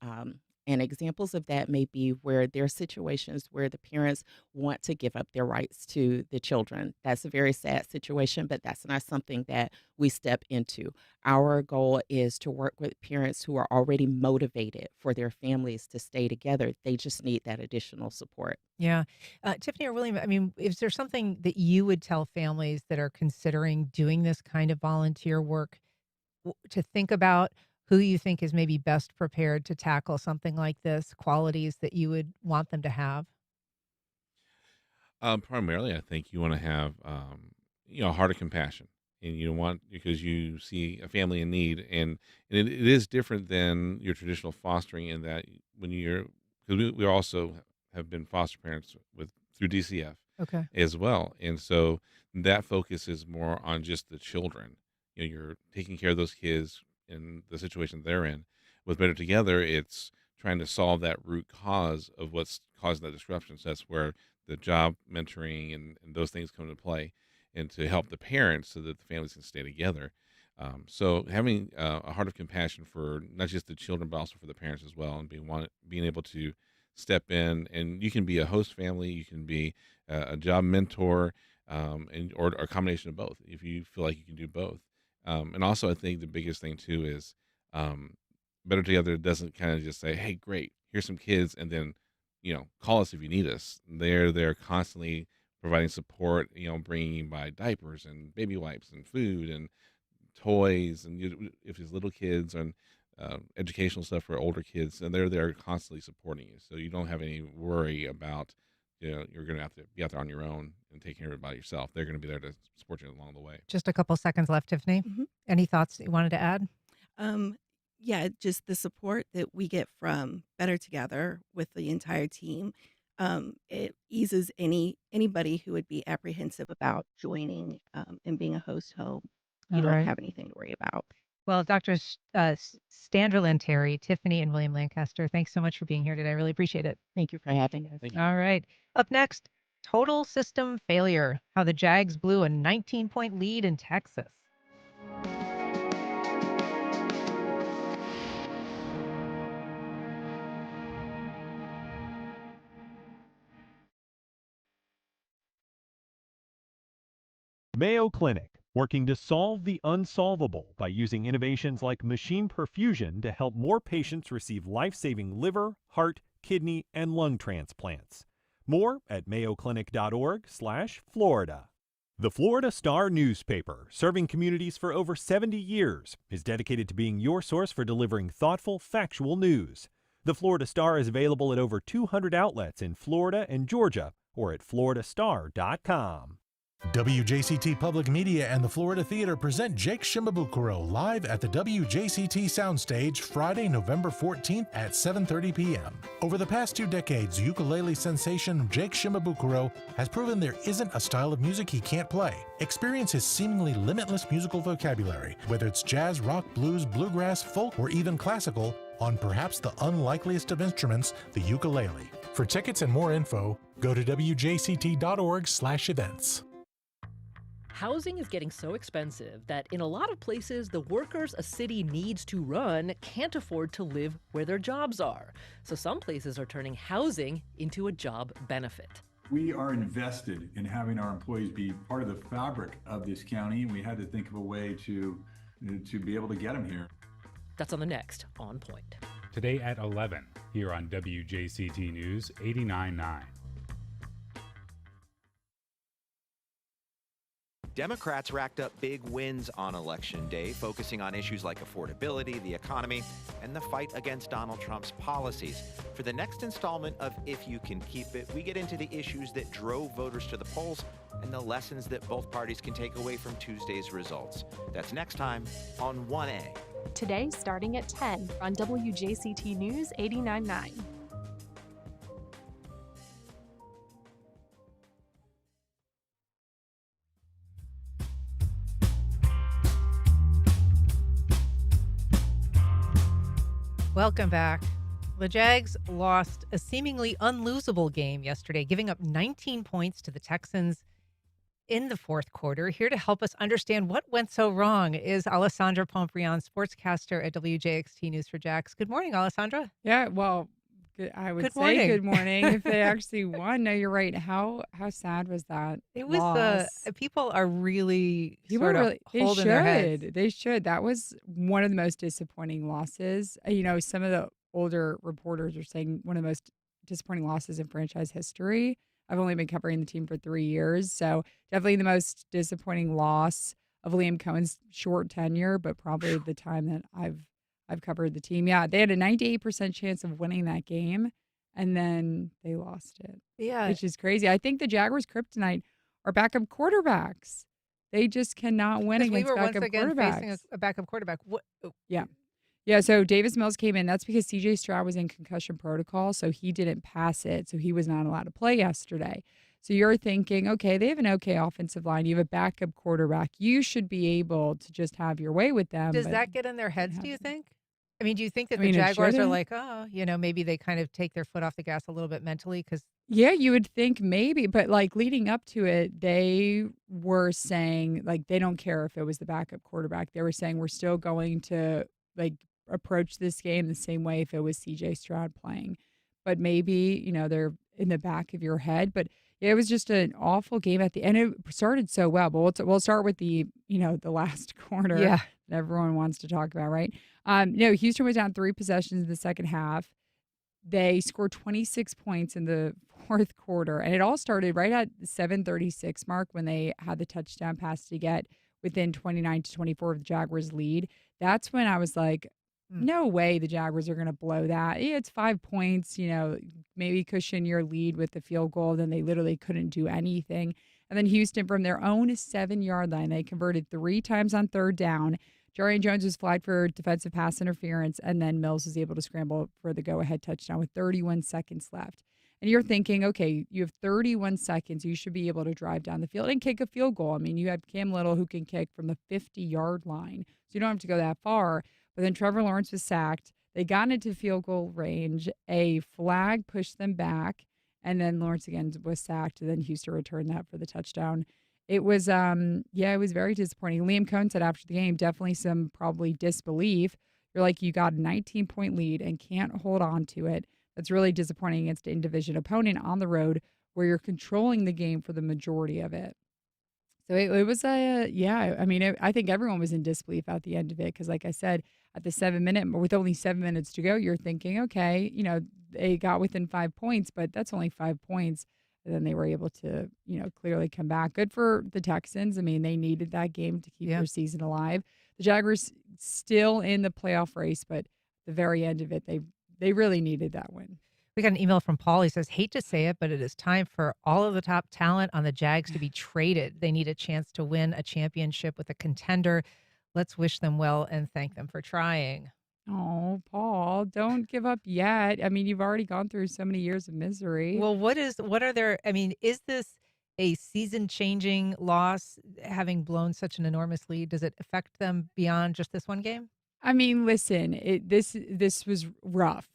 and examples of that may be where there are situations where the parents want to give up their rights to the children. That's a very sad situation, but that's not something that we step into. Our goal is to work with parents who are already motivated for their families to stay together. They just need that additional support. Yeah. Tiffany or William, I mean, is there something that you would tell families that are considering doing this kind of volunteer work to think about who you think is maybe best prepared to tackle something like this, qualities that you would want them to have? Primarily, I think you want to have, a heart of compassion, and you want because you see a family in need, and it is different than your traditional fostering in that when you're because we also have been foster parents with through DCF Okay. as well, and so that focus is more on just the children. You're taking care of those kids in the situation they're in. With Better Together, it's trying to solve that root cause of what's causing that disruption. So that's where the job mentoring and those things come into play, and to help the parents so that the families can stay together. So having a heart of compassion for not just the children but also for the parents as well, and being able to step in, and you can be a host family, you can be a job mentor, or a combination of both if you feel like you can do both. And also, I think the biggest thing too is Better Together doesn't kind of just say, "Hey, great, here's some kids," and then call us if you need us. They're constantly providing support. Bringing by diapers and baby wipes and food and toys, and if it's little kids and educational stuff for older kids, and they're there constantly supporting you, so you don't have any worry about you're going to have to be out there on your own and take care of it by yourself. They're going to be there to support you along the way. Just a couple seconds left, Tiffany. Any thoughts that you wanted to add? Yeah, just the support that we get from Better Together with the entire team. It eases anybody who would be apprehensive about joining and being a host home. You All don't right. have anything to worry about. Well, Dr. Standrel Terry, Tiffany, and William Lancaster, thanks so much for being here today. I really appreciate it. Thank you for having us. All right. Up next, total system failure, how the Jags blew a 19-point lead in Texas. Mayo Clinic, working to solve the unsolvable by using innovations like machine perfusion to help more patients receive life-saving liver, heart, kidney, and lung transplants. More at mayoclinic.org/Florida. The Florida Star newspaper, serving communities for over 70 years, is dedicated to being your source for delivering thoughtful, factual news. The Florida Star is available at over 200 outlets in Florida and Georgia, or at floridastar.com. WJCT Public Media and the Florida Theater present Jake Shimabukuro live at the WJCT Soundstage Friday, November 14th at 7:30 p.m. Over the past 2 decades, ukulele sensation Jake Shimabukuro has proven there isn't a style of music he can't play. Experience his seemingly limitless musical vocabulary, whether it's jazz, rock, blues, bluegrass, folk, or even classical, on perhaps the unlikeliest of instruments, the ukulele. For tickets and more info, go to wjct.org/events. Housing is getting so expensive that in a lot of places, the workers a city needs to run can't afford to live where their jobs are. So some places are turning housing into a job benefit. We are invested in having our employees be part of the fabric of this county, and we had to think of a way to be able to get them here. That's on the next On Point. Today at 11, here on WJCT News 89.9. Democrats racked up big wins on Election Day, focusing on issues like affordability, the economy, and the fight against Donald Trump's policies. For the next installment of If You Can Keep It, we get into the issues that drove voters to the polls and the lessons that both parties can take away from Tuesday's results. That's next time on 1A. Today, starting at 10 on WJCT News 89.9. Welcome back. The Jags lost a seemingly unlosable game yesterday, giving up 19 points to the Texans in the fourth quarter. Here to help us understand what went so wrong is Alessandra Pomprian, sportscaster at WJXT News for Jax. Good morning, Alessandra. Yeah, well, I would say good morning if they actually won. No, you're right. How sad was that? It was people are really People sort of really holding their heads. They should. That was one of the most disappointing losses. Some of the older reporters are saying one of the most disappointing losses in franchise history. I've only been covering the team for 3 years, so definitely the most disappointing loss of Liam Cohen's short tenure, but probably the time that I've covered the team. Yeah, they had a 98% chance of winning that game, and then they lost it. Yeah. Which is crazy. I think the Jaguars' kryptonite are backup quarterbacks. They just cannot win Because against we were backup once again quarterbacks. facing a backup quarterback. Yeah. Yeah, so Davis Mills came in. That's because CJ Stroud was in concussion protocol, so he didn't pass it, so he was not allowed to play yesterday. So you're thinking, okay, they have an okay offensive line. You have a backup quarterback. You should be able to just have your way with them. Does but that get in their heads, do you think? I mean, do you think that I mean, the it Jaguars are shouldn't. like, maybe they kind of take their foot off the gas a little bit mentally? Because Yeah, you would think maybe, but like leading up to it, they were saying like they don't care if it was the backup quarterback. They were saying we're still going to like approach this game the same way if it was CJ Stroud playing. But maybe, they're in the back of your head. But yeah, it was just an awful game at the end. It started so well, but we'll start with the last quarter Yeah. that everyone wants to talk about, right? Houston was down 3 possessions in the second half. They scored 26 points in the fourth quarter, and it all started right at the 7:36 mark when they had the touchdown pass to get within 29-24 of the Jaguars' lead. That's when I was like, No way the Jaguars are going to blow that. Yeah, it's 5 points, maybe cushion your lead with the field goal. Then they literally couldn't do anything. And then Houston, from their own 7-yard line, they converted 3 times on third down. Jarian Jones was flagged for defensive pass interference, and then Mills was able to scramble for the go-ahead touchdown with 31 seconds left. And you're thinking, okay, you have 31 seconds. You should be able to drive down the field and kick a field goal. I mean, you have Cam Little who can kick from the 50-yard line, so you don't have to go that far. But then Trevor Lawrence was sacked. They got into field goal range. A flag pushed them back, and then Lawrence again was sacked. And then Houston returned that for the touchdown. It was, it was very disappointing. Liam Cohn said after the game, definitely some probably disbelief. You're like, you got a 19-point lead and can't hold on to it. That's really disappointing against an in-division opponent on the road where you're controlling the game for the majority of it. So it was I think everyone was in disbelief at the end of it because, like I said, at the 7-minute, with only 7 minutes to go, you're thinking, okay, they got within 5 points, but that's only 5 points. And then they were able to, clearly come back. Good for the Texans. I mean, they needed that game to keep their season alive. The Jaguars still in the playoff race, but at the very end of it, they really needed that win. We got an email from Paul. He says, hate to say it, but it is time for all of the top talent on the Jags to be traded. They need a chance to win a championship with a contender. Let's wish them well and thank them for trying. Oh, Paul, don't give up yet. I mean, you've already gone through so many years of misery. Well, is this a season-changing loss, having blown such an enormous lead? Does it affect them beyond just this one game? I mean, listen, this was rough.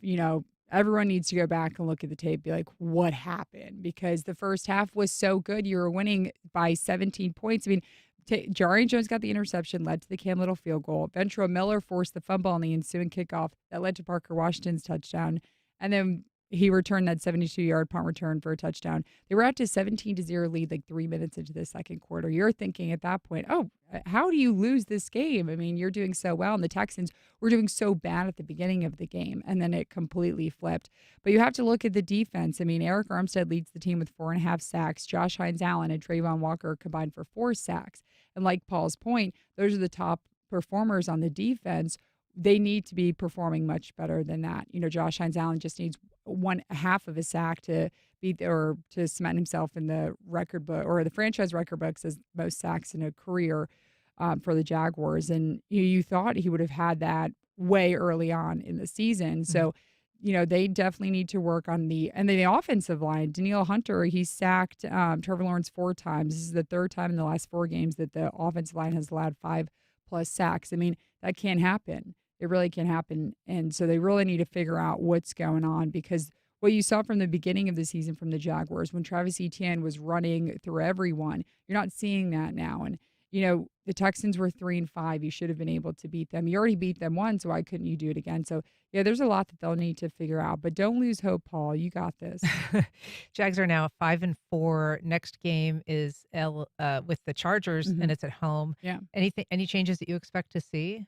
Everyone needs to go back and look at the tape, be like, what happened? Because the first half was so good. You were winning by 17 points. I mean, Jarian Jones got the interception, led to the Cam Little field goal. Ventrell Miller forced the fumble on the ensuing kickoff that led to Parker Washington's touchdown. And then he returned that 72-yard punt return for a touchdown. They were out to 17-0 lead like 3 minutes into the second quarter. You're thinking at that point, oh, how do you lose this game? I mean, you're doing so well, and the Texans were doing so bad at the beginning of the game, and then it completely flipped. But you have to look at the defense. I mean, Eric Armstead leads the team with 4.5 sacks. Josh Hines-Allen and Trayvon Walker combined for 4 sacks. And like Paul's point, those are the top performers on the defense. They need to be performing much better than that. Josh Hines-Allen just needs 1/2 of a sack to beat or to cement himself in the record book or the franchise record books as most sacks in a career for the Jaguars. And you thought he would have had that way early on in the season. So, they definitely need to work on the offensive line. Danielle Hunter, he sacked Trevor Lawrence 4 times. This is the 3rd time in the last 4 games that the offensive line has allowed 5+ sacks. I mean, that can't happen. It really can happen. And so they really need to figure out what's going on because what you saw from the beginning of the season from the Jaguars when Travis Etienne was running through everyone, you're not seeing that now. And, the Texans were 3-5. You should have been able to beat them. You already beat them once, so why couldn't you do it again? So, there's a lot that they'll need to figure out. But don't lose hope, Paul. You got this. Jags are now 5-4. Next game is with the Chargers, and it's at home. Yeah. Any changes that you expect to see?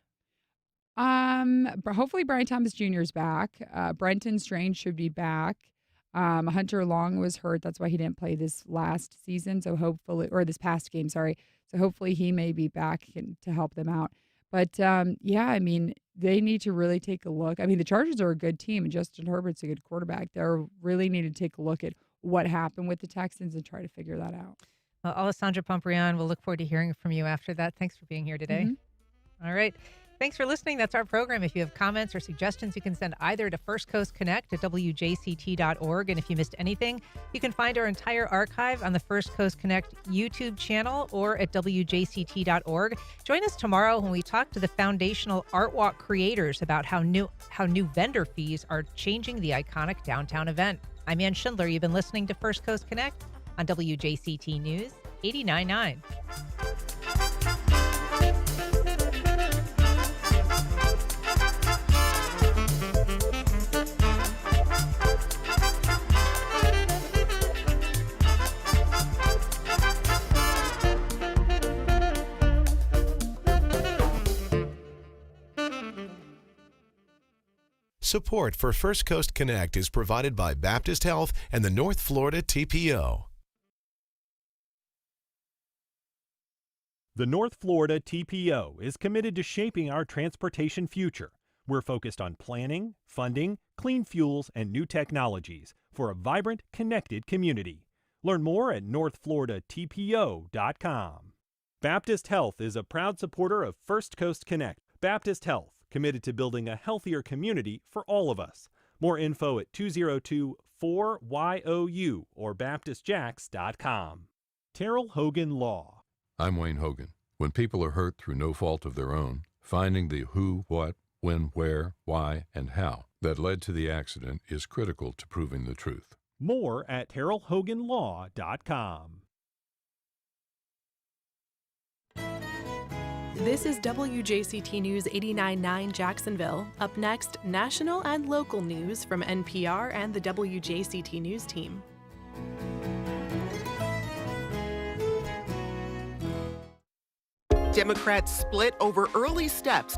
Hopefully Brian Thomas Jr. is back. Brenton Strange should be back. Hunter Long was hurt. That's why he didn't play this last season. So hopefully, or this past game, sorry. So hopefully he may be back to help them out. But I mean, they need to really take a look. I mean, the Chargers are a good team, and Justin Herbert's a good quarterback. They really need to take a look at what happened with the Texans and try to figure that out. Well, Alessandra Pomprian, we'll look forward to hearing from you after that. Thanks for being here today. All right. Thanks for listening. That's our program. If you have comments or suggestions, you can send either to First Coast Connect at WJCT.org. And if you missed anything, you can find our entire archive on the First Coast Connect YouTube channel or at WJCT.org. Join us tomorrow when we talk to the Foundational Art Walk creators about how new vendor fees are changing the iconic downtown event. I'm Ann Schindler. You've been listening to First Coast Connect on WJCT News 89.9. Support for First Coast Connect is provided by Baptist Health and the North Florida TPO. The North Florida TPO is committed to shaping our transportation future. We're focused on planning, funding, clean fuels, and new technologies for a vibrant, connected community. Learn more at northfloridatpo.com. Baptist Health is a proud supporter of First Coast Connect. Baptist Health, committed to building a healthier community for all of us. More info at 202-4YOU or baptistjacks.com. Terrell Hogan Law. I'm Wayne Hogan. When people are hurt through no fault of their own, finding the who, what, when, where, why, and how that led to the accident is critical to proving the truth. More at terrellhoganlaw.com. This is WJCT News 89.9 Jacksonville. Up next, national and local news from NPR and the WJCT News team. Democrats split over early steps